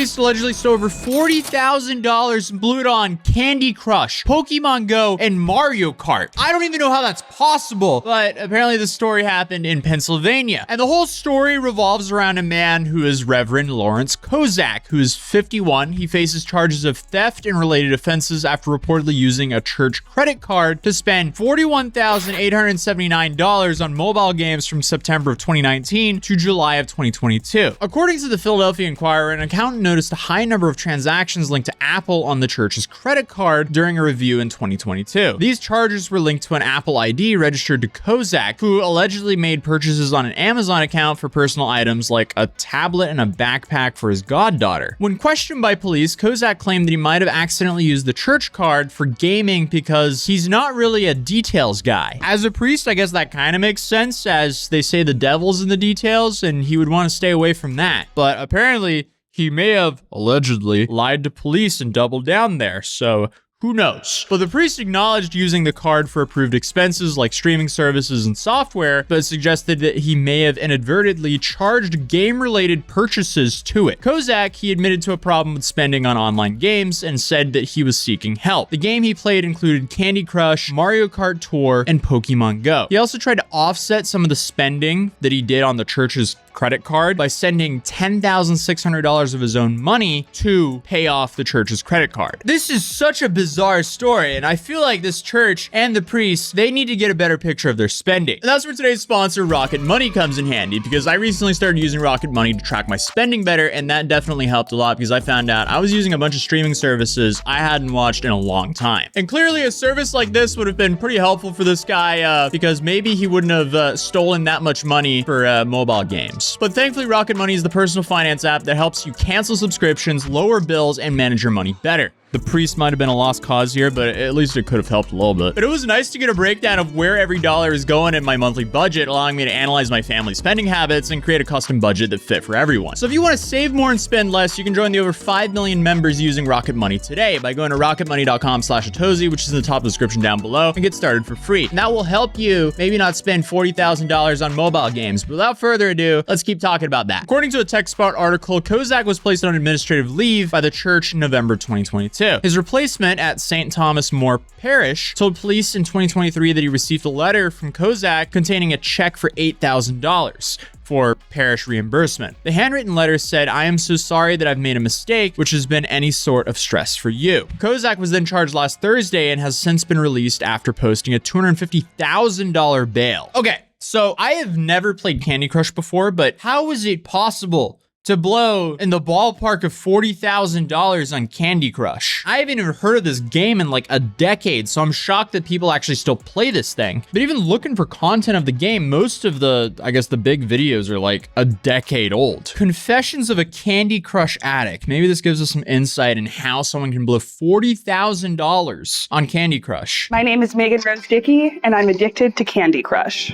priest allegedly stole over $40,000 and blew it on Candy Crush, Pokemon Go, and Mario Kart. I don't even know how that's possible, but apparently the story happened in Pennsylvania. And the whole story revolves around a man who is Reverend Lawrence Kozak, who is 51. He faces charges of theft and related offenses after reportedly using a church credit card to spend $41,879 on mobile games from September of 2019 to July of 2022. According to the Philadelphia Inquirer, an accountant noticed a high number of transactions linked to Apple on the church's credit card during a review in 2022. These charges were linked to an Apple ID registered to Kozak, who allegedly made purchases on an Amazon account for personal items like a tablet and a backpack for his goddaughter. When questioned by police, Kozak claimed that he might have accidentally used the church card for gaming because he's not really a details guy. As a priest, I guess that kind of makes sense, as they say the devil's in the details, and he would want to stay away from that. But apparently, he may have allegedly lied to police and doubled down there, so who knows? But the priest acknowledged using the card for approved expenses like streaming services and software, but suggested that he may have inadvertently charged game-related purchases to it. Kozak, he admitted to a problem with spending on online games and said that he was seeking help. The game he played included Candy Crush, Mario Kart Tour, and Pokemon Go. He also tried to offset some of the spending that he did on the church's credit card by sending $10,600 of his own money to pay off the church's credit card. This is such a bizarre story, and I feel like this church and the priests, they need to get a better picture of their spending. And that's where today's sponsor, Rocket Money, comes in handy, because I recently started using Rocket Money to track my spending better, and that definitely helped a lot because I found out I was using a bunch of streaming services I hadn't watched in a long time. And clearly a service like this would have been pretty helpful for this guy because maybe he wouldn't have stolen that much money for mobile games. But thankfully, Rocket Money is the personal finance app that helps you cancel subscriptions, lower bills, and manage your money better. The priest might have been a lost cause here, but at least it could have helped a little bit. But it was nice to get a breakdown of where every dollar is going in my monthly budget, allowing me to analyze my family's spending habits and create a custom budget that fit for everyone. So if you want to save more and spend less, you can join the over 5 million members using Rocket Money today by going to rocketmoney.com/Atozy, which is in the top description down below, and get started for free. And that will help you maybe not spend $40,000 on mobile games. But without further ado, let's keep talking about that. According to a TechSpot article, Kozak was placed on administrative leave by the church in November 2022. His replacement at St. Thomas More Parish told police in 2023 that he received a letter from Kozak containing a check for $8,000 for parish reimbursement. The handwritten letter said, "I am so sorry that I've made a mistake, which has been any sort of stress for you." Kozak was then charged last Thursday and has since been released after posting a $250,000 bail. Okay, so I have never played Candy Crush before, but how is it possible to blow in the ballpark of $40,000 on Candy Crush? I haven't even heard of this game in like a decade, so I'm shocked that people actually still play this thing. But even looking for content of the game, most of the, I guess the big videos are like a decade old. Confessions of a Candy Crush addict. Maybe this gives us some insight in how someone can blow $40,000 on Candy Crush. My name is Megan Rose Dickey, and I'm addicted to Candy Crush.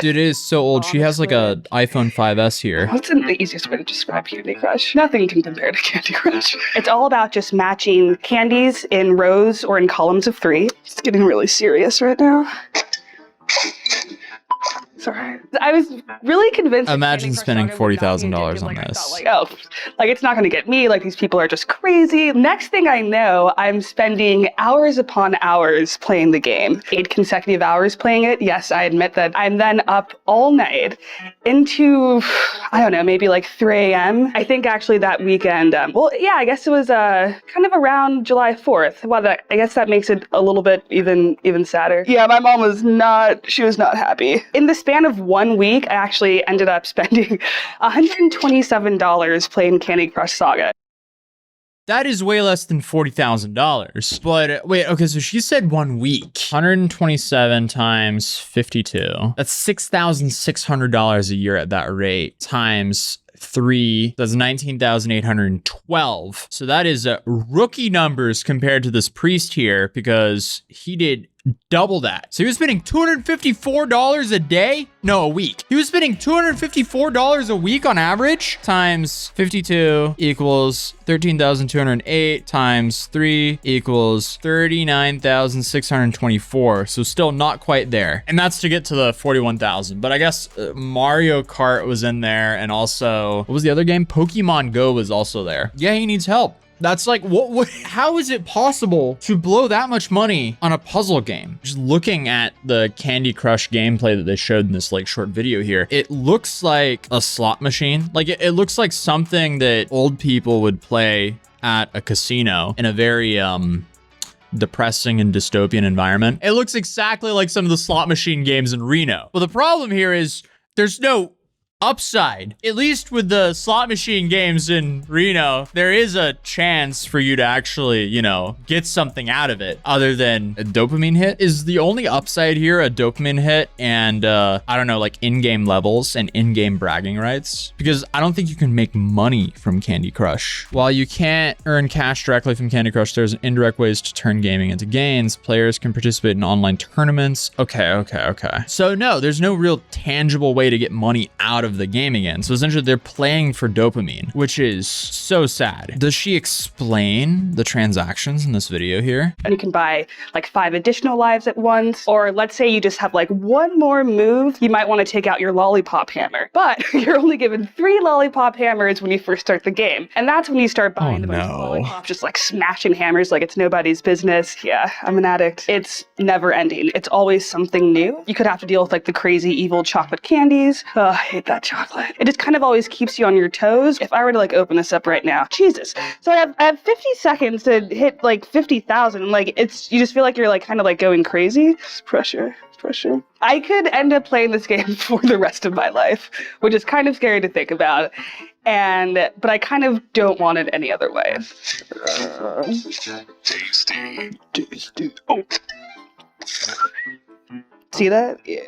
Dude, it is so old. She has like a iPhone 5S here. What's the easiest way to describe Candy Crush? Nothing can compare to Candy Crush. It's all about just matching candies in rows or in columns of 3. It's getting really serious right now. Sorry. I was really convinced. Imagine spending $40,000 on this. Like it's not going to get me. Like these people are just crazy. Next thing I know, I'm spending hours upon hours playing the game. 8 consecutive hours playing it. Yes, I admit that. I'm then up all night into, I don't know, maybe like 3 a.m. I think actually that weekend, well, yeah, I guess it was kind of around July 4th. Well, I guess that makes it a little bit even sadder. Yeah, my mom was not happy. In the span of 1 week, I actually ended up spending $127 playing Candy Crush Saga. That is way less than $40,000. But wait, okay, so she said 1 week. 127 times 52. That's $6,600 a year at that rate times 3, that's 19,812. So that is rookie numbers compared to this priest here, because he did double that. So he was spending $254 a day? No, a week. He was spending $254 a week on average, times 52 equals 13,208 times 3 equals 39,624. So still not quite there. And that's to get to the 41,000. But I guess Mario Kart was in there, and also, what was the other game? Pokemon Go was also there. Yeah, he needs help. That's like, how is it possible to blow that much money on a puzzle game? Just looking at the Candy Crush gameplay that they showed in this like short video here, it looks like a slot machine. Like it looks like something that old people would play at a casino in a very depressing and dystopian environment. It looks exactly like some of the slot machine games in Reno. Well, the problem here is there's no upside. At least with the slot machine games in Reno, there is a chance for you to actually, you know, get something out of it other than a dopamine hit. Is the only upside here a dopamine hit and I don't know, like in-game levels and in-game bragging rights? Because I don't think you can make money from Candy Crush. While you can't earn cash directly from Candy Crush, there's indirect ways to turn gaming into gains. Players can participate in online tournaments. Okay. So no, there's no real tangible way to get money out of the game again. So essentially they're playing for dopamine, which is so sad. Does she explain the transactions in this video here? And you can buy like 5 additional lives at once. Or let's say you just have like one more move, you might want to take out your lollipop hammer. But you're only given 3 lollipop hammers when you first start the game. And that's when you start buying a bunch of lollipops, just like smashing hammers like it's nobody's business. Yeah, I'm an addict. It's never ending. It's always something new. You could have to deal with like the crazy evil chocolate candies. Oh, I hate that chocolate. It just kind of always keeps you on your toes. If I were to like open this up right now, Jesus. So I have 50 seconds to hit like 50,000. Like you just feel like you're like kind of like going crazy. It's pressure. I could end up playing this game for the rest of my life, which is kind of scary to think about. But I kind of don't want it any other way. Tasty. Oh. See that? Yeah.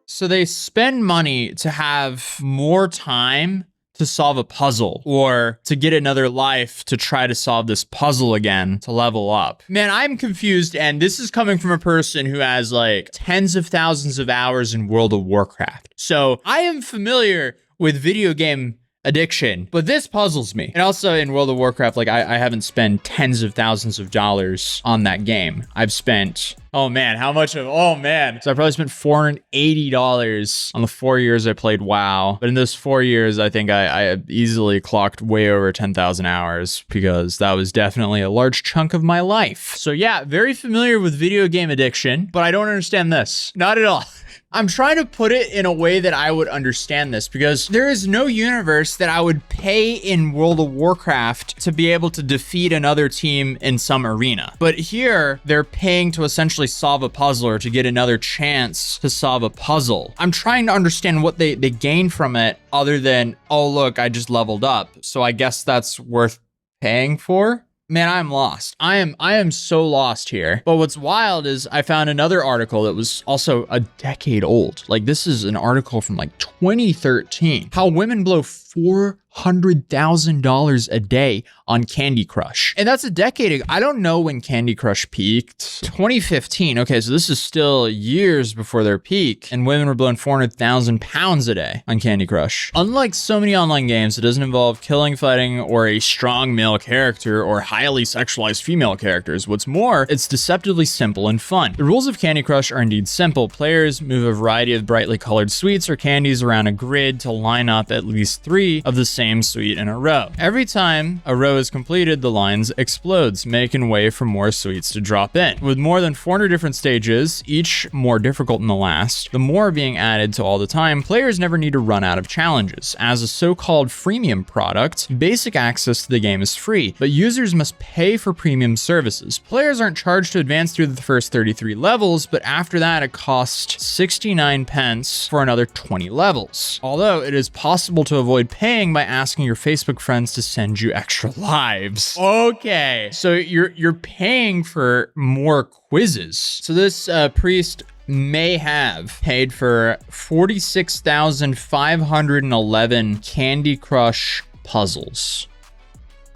So they spend money to have more time to solve a puzzle or to get another life to try to solve this puzzle again to level up. Man, I'm confused, and this is coming from a person who has like tens of thousands of hours in World of Warcraft. So I am familiar with video game addiction, but this puzzles me. And also in World of Warcraft, like I haven't spent tens of thousands of dollars on that game. I've spent, oh man, how much of, oh man. So I probably spent $480 on the 4 years I played WoW. But in those 4 years, I think I easily clocked way over 10,000 hours because that was definitely a large chunk of my life. So yeah, very familiar with video game addiction, but I don't understand this. Not at all. I'm trying to put it in a way that I would understand this, because there is no universe that I would pay in World of Warcraft to be able to defeat another team in some arena. But here, they're paying to essentially solve a puzzle or to get another chance to solve a puzzle. I'm trying to understand what they gain from it other than, oh, look, I just leveled up. So I guess that's worth paying for. Man, I'm lost. I am so lost here. But what's wild is I found another article that was also a decade old. Like, this is an article from like 2013. How women blow $400,000 a day on Candy Crush. And that's a decade ago. I don't know when Candy Crush peaked. 2015. Okay, so this is still years before their peak. And women were blowing 400,000 pounds a day on Candy Crush. Unlike so many online games, it doesn't involve killing, fighting, or a strong male character or highly sexualized female characters. What's more, it's deceptively simple and fun. The rules of Candy Crush are indeed simple. Players move a variety of brightly colored sweets or candies around a grid to line up at least 3 of the same sweet in a row. Every time a row is completed, the lines explodes, making way for more sweets to drop in. With more than 400 different stages, each more difficult than the last, the more being added to all the time, players never need to run out of challenges. As a so-called freemium product, basic access to the game is free, but users must pay for premium services. Players aren't charged to advance through the first 33 levels, but after that it costs 69 pence for another 20 levels. Although it is possible to avoid paying by asking your Facebook friends to send you extra lives. Okay, so you're paying for more quizzes. So this priest may have paid for 46,511 Candy Crush puzzles.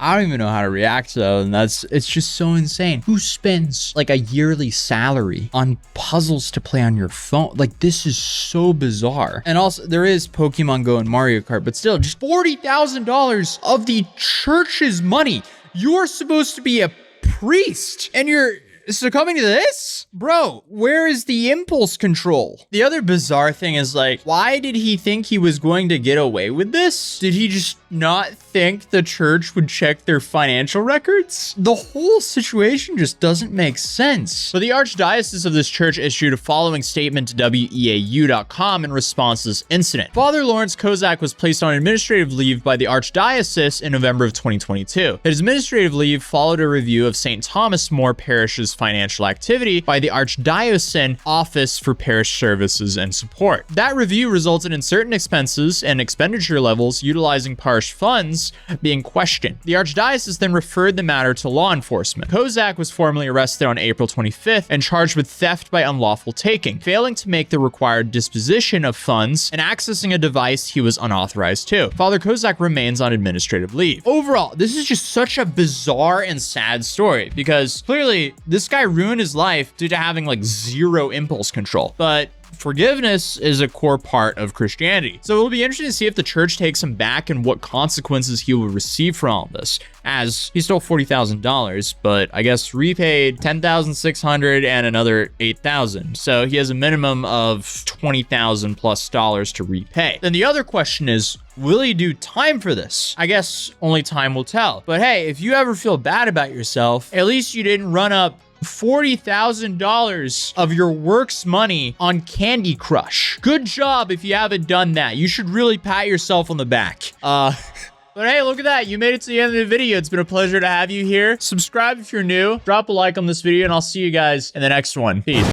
I don't even know how to react though, and it's just so insane. Who spends like a yearly salary on puzzles to play on your phone? Like, this is so bizarre. And also, there is Pokemon Go and Mario Kart, but still, just $40,000 of the church's money. You're supposed to be a priest, and you're succumbing to this? Bro, where is the impulse control? The other bizarre thing is, like, why did he think he was going to get away with this? Did he just not think the church would check their financial records? The whole situation just doesn't make sense. But the Archdiocese of this church issued a following statement to weau.com in response to this incident. Father Lawrence Kozak was placed on administrative leave by the Archdiocese in November of 2022. His administrative leave followed a review of St. Thomas More Parish's financial activity by the Archdiocesan Office for Parish Services and Support. That review resulted in certain expenses and expenditure levels utilizing parish funds being questioned. The Archdiocese then referred the matter to law enforcement. Kozak was formally arrested on April 25th and charged with theft by unlawful taking, failing to make the required disposition of funds, and accessing a device he was unauthorized to. Father Kozak remains on administrative leave. Overall, this is just such a bizarre and sad story because clearly this guy ruined his life due to having like zero impulse control. But forgiveness is a core part of Christianity. So it'll be interesting to see if the church takes him back and what consequences he will receive for all of this, as he stole $40,000, but I guess repaid $10,600 and another $8,000. So he has a minimum of $20,000 plus to repay. Then the other question is, will he do time for this? I guess only time will tell. But hey, if you ever feel bad about yourself, at least you didn't run up $40,000 of your work's money on Candy Crush. Good job if you haven't done that. You should really pat yourself on the back. But hey, look at that. You made it to the end of the video. It's been a pleasure to have you here. Subscribe if you're new. Drop a like on this video, and I'll see you guys in the next one. Peace.